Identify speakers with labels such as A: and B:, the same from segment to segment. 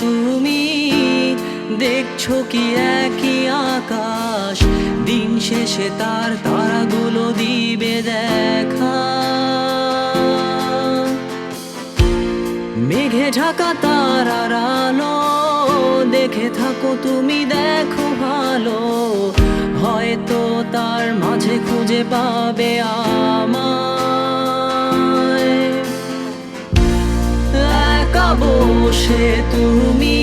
A: তুমি দেখছো কি একই আকাশ, দিন শেষে তার তারাগুলো দিবে দেখা। মেঘে ঢাকা তারার আলো দেখে থাকো তুমি, দেখো ভালো, হয়তো তার মাঝে খুঁজে পাবে আমায়। একা বসে তুমি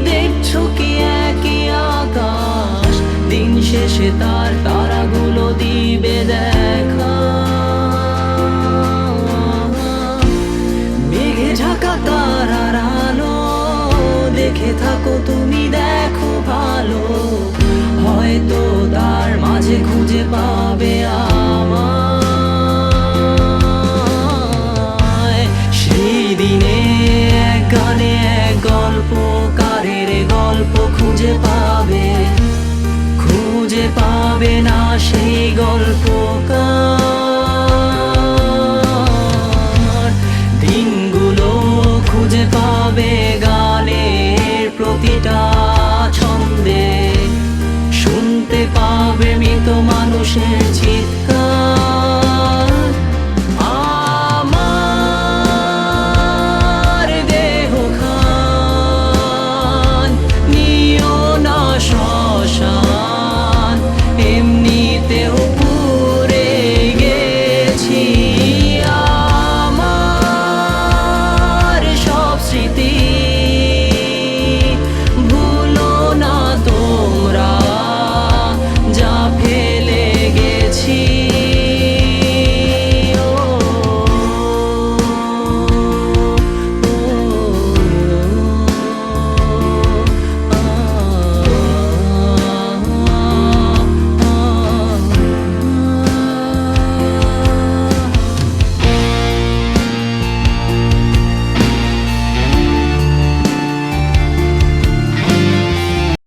A: দেখছো কি একই আকাশ, দিন শেষে তার তারাগুলো দিবে দেখা। মেঘে ঢাকা তারার আলো দেখে থাকো তুমি, দেখো ভালো, হয়তো তার মাঝে খুঁজে পাবে আমায়। সেই দিনে এক গানে এক গল্পকারের গল্প খুঁজে পাবে, খুঁজে পাবে না সেই গল্পকার। দিনগুলো খুঁজে পাবে গানের প্রতিটা ছন্দে, শুনতে পাবে মৃত মানুষের